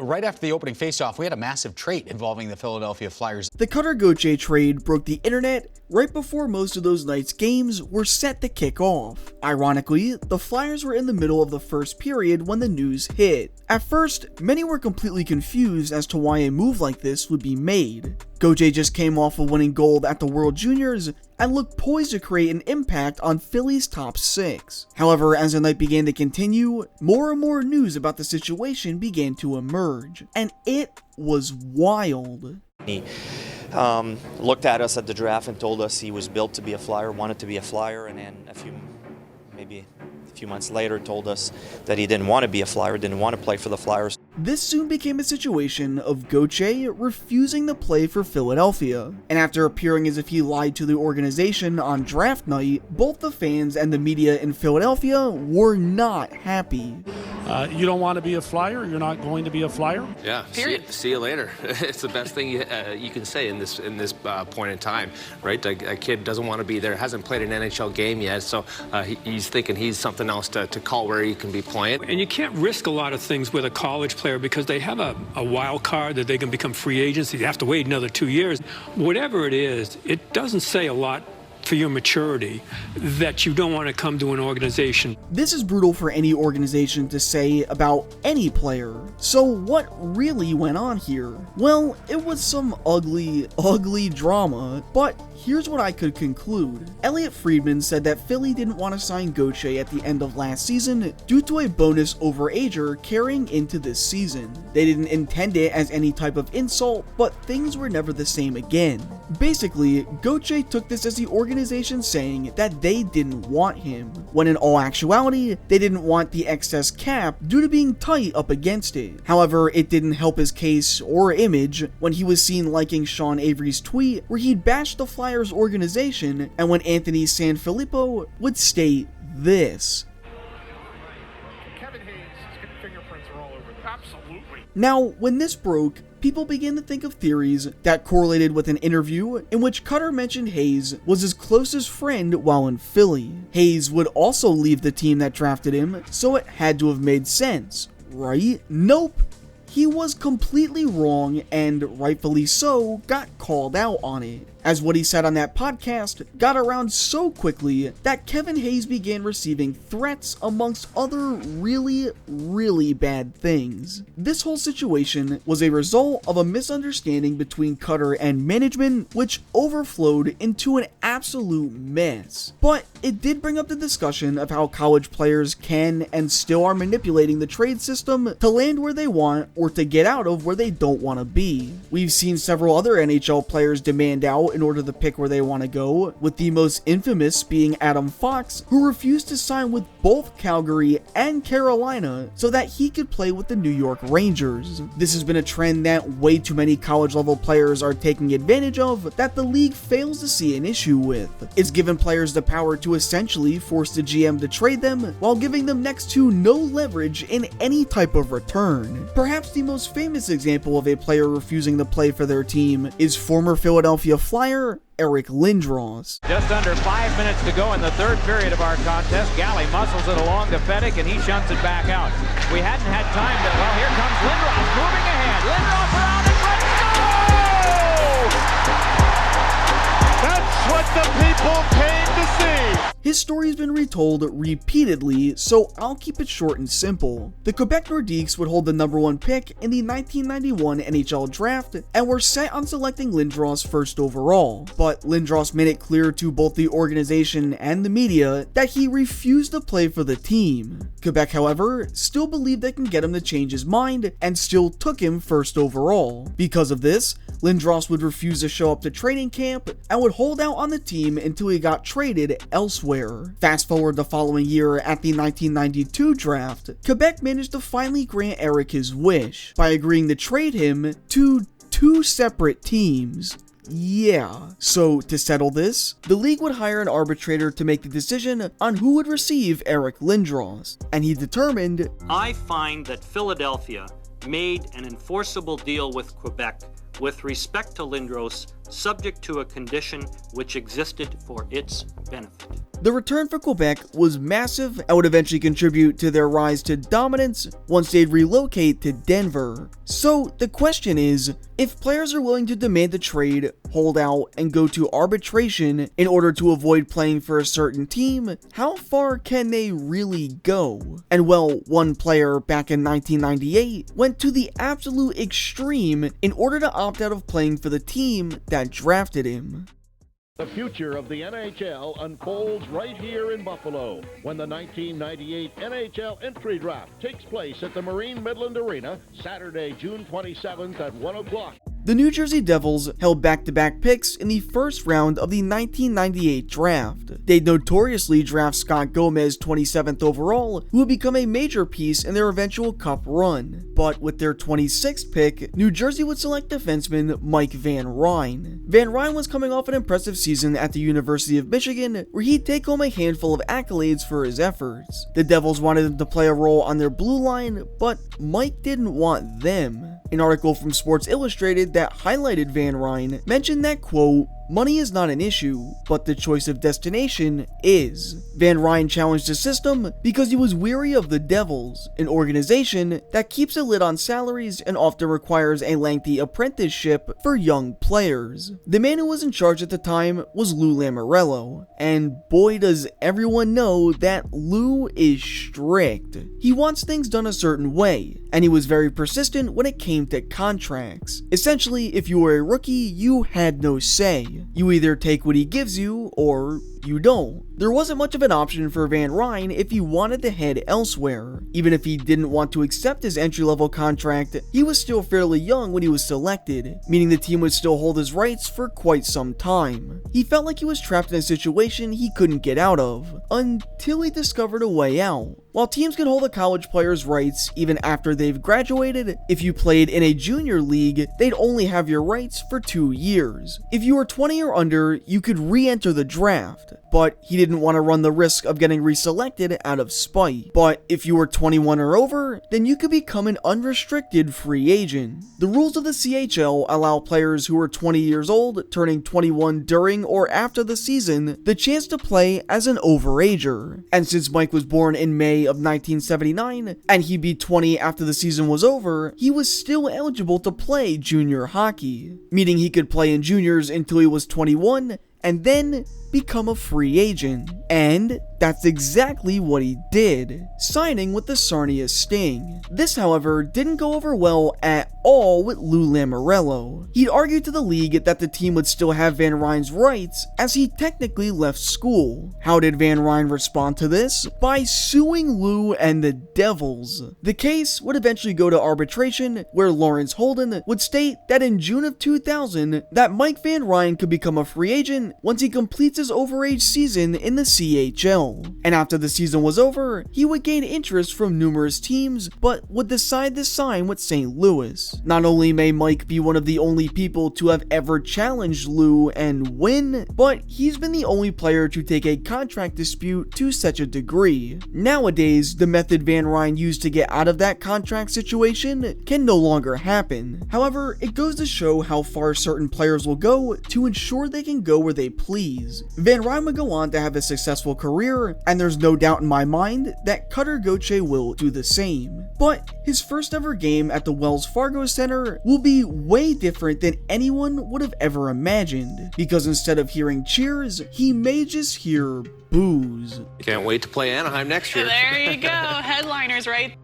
Right after the opening faceoff, we had a massive trade involving the Philadelphia Flyers. The Cutter Gauthier trade broke the internet right before most of those nights' games were set to kick off. Ironically, the Flyers were in the middle of the first period when the news hit. At first, many were completely confused as to why a move like this would be made. Gauthier just came off of winning gold at the World Juniors and looked poised to create an impact on Philly's top six. However, as the night began to continue, more and more news about the situation began to emerge, and it was wild. He looked at us at the draft and told us he was built to be a Flyer, wanted to be a Flyer, and then maybe a few months later told us that he didn't want to be a Flyer, didn't want to play for the Flyers. This soon became a situation of Gauthier refusing to play for Philadelphia, and after appearing as if he lied to the organization on draft night, both the fans and the media in Philadelphia were not happy. You don't want to be a Flyer? You're not going to be a Flyer? Yeah, see you later. It's the best thing you can say in this point in time, right? A kid doesn't want to be there, hasn't played an NHL game yet, so he's thinking he's something else to call where he can be playing. And you can't risk a lot of things with a college player because they have a wild card that they can become free agents. You have to wait another 2 years. Whatever it is, it doesn't say a lot for your maturity that you don't want to come to an organization. This is brutal for any organization to say about any player. So what really went on here? Well, it was some ugly drama, but here's what I could conclude. Elliotte Friedman said that Philly didn't want to sign Gauthier at the end of last season due to a bonus overager carrying into this season. They didn't intend it as any type of insult, but things were never the same again. Basically, Gauthier took this as the organization saying that they didn't want him, when in all actuality, they didn't want the excess cap due to being tight up against it. However, it didn't help his case or image when he was seen liking Sean Avery's tweet where he'd bashed the Flyers organization, and when Anthony Sanfilippo would state this. Fingerprints are all over. Absolutely. Now, when this broke, people began to think of theories that correlated with an interview in which Cutter mentioned Hayes was his closest friend while in Philly. Hayes would also leave the team that drafted him, so it had to have made sense, right? Nope. He was completely wrong, and rightfully so, got called out on it, as what he said on that podcast got around so quickly that Kevin Hayes began receiving threats amongst other really bad things. This whole situation was a result of a misunderstanding between Cutter and management, which overflowed into an absolute mess. But it did bring up the discussion of how college players can and still are manipulating the trade system to land where they want or to get out of where they don't want to be. We've seen several other NHL players demand out in order to pick where they want to go, with the most infamous being Adam Fox, who refused to sign with both Calgary and Carolina so that he could play with the New York Rangers. This has been a trend that way too many college level players are taking advantage of that the league fails to see an issue with. It's given players the power to essentially force the GM to trade them while giving them next to no leverage in any type of return. Perhaps the most famous example of a player refusing to play for their team is former Philadelphia Flyer Eric Lindros. Just under 5 minutes to go in the third period of our contest. Galley muscles it along to Fennick, and he shunts it back out. We hadn't had time to, well, here comes Lindros moving ahead. Lindros around and let's go! That's what the people came to see. His story's been retold repeatedly, so I'll keep it short and simple. The Quebec Nordiques would hold the #1 pick in the 1991 NHL draft and were set on selecting Lindros first overall, but Lindros made it clear to both the organization and the media that he refused to play for the team. Quebec, however, still believed they can get him to change his mind and still took him first overall. Because of this, Lindros would refuse to show up to training camp and would hold out on the team until he got traded elsewhere. Fast forward the following year at the 1992 draft, Quebec managed to finally grant Eric his wish by agreeing to trade him to two separate teams. Yeah. So to settle this, the league would hire an arbitrator to make the decision on who would receive Eric Lindros, and he determined, I find that Philadelphia made an enforceable deal with Quebec with respect to Lindros subject to a condition which existed for its benefit. The return for Quebec was massive and would eventually contribute to their rise to dominance once they'd relocate to Denver. So the question is, if players are willing to demand a trade, hold out, and go to arbitration in order to avoid playing for a certain team, how far can they really go? And well, one player back in 1998 went to the absolute extreme in order to opt out of playing for the team that drafted him. The future of the NHL unfolds right here in Buffalo when the 1998 NHL entry draft takes place at the Marine Midland Arena Saturday, June 27th at 1 o'clock. The New Jersey Devils held back-to-back picks in the first round of the 1998 draft. They'd notoriously draft Scott Gomez 27th overall, who would become a major piece in their eventual cup run. But with their 26th pick, New Jersey would select defenseman Mike Van Ryn. Van Ryn was coming off an impressive season at the University of Michigan, where he'd take home a handful of accolades for his efforts. The Devils wanted him to play a role on their blue line, but Mike didn't want them. An article from Sports Illustrated that highlighted Van Ryn mentioned that, quote, "Money is not an issue, but the choice of destination is." Van Ryn challenged the system because he was weary of the Devils, an organization that keeps a lid on salaries and often requires a lengthy apprenticeship for young players. The man who was in charge at the time was Lou Lamoriello, and boy does everyone know that Lou is strict. He wants things done a certain way, and he was very persistent when it came to contracts. Essentially, if you were a rookie, you had no say. You either take what he gives you, or you don't. There wasn't much of an option for Van Ryn if he wanted to head elsewhere. Even if he didn't want to accept his entry-level contract, he was still fairly young when he was selected, meaning the team would still hold his rights for quite some time. He felt like he was trapped in a situation he couldn't get out of, until he discovered a way out. While teams can hold a college player's rights even after they've graduated, if you played in a junior league, they'd only have your rights for 2 years. If you were 20 or under, you could re-enter the draft, but he didn't want to run the risk of getting reselected out of spite. But if you were 21 or over, then you could become an unrestricted free agent. The rules of the CHL allow players who are 20 years old, turning 21 during or after the season, the chance to play as an overager. And since Mike was born in May of 1979, and he'd be 20 after the season was over, he was still eligible to play junior hockey, meaning he could play in juniors until he was 21, and then become a free agent. And that's exactly what he did, signing with the Sarnia Sting. This, however, didn't go over well at all with Lou Lamoriello. He'd argued to the league that the team would still have Van Ryn's rights as he technically left school. How did Van Ryn respond to this? By suing Lou and the Devils. The case would eventually go to arbitration, where Lawrence Holden would state that in June of 2000 that Mike Van Ryn could become a free agent once he completes his overage season in the CHL. And after the season was over, he would gain interest from numerous teams, but would decide to sign with St. Louis. Not only may Mike be one of the only people to have ever challenged Lou and win, but he's been the only player to take a contract dispute to such a degree. Nowadays, the method Van Ryn used to get out of that contract situation can no longer happen. However, it goes to show how far certain players will go to ensure they can go where they please. Van Ryn would go on to have a successful career, and there's no doubt in my mind that Cutter Gauthier will do the same. But his first ever game at the Wells Fargo Center will be way different than anyone would have ever imagined, because instead of hearing cheers, he may just hear boos. Can't wait to play Anaheim next year. There you go, headliners right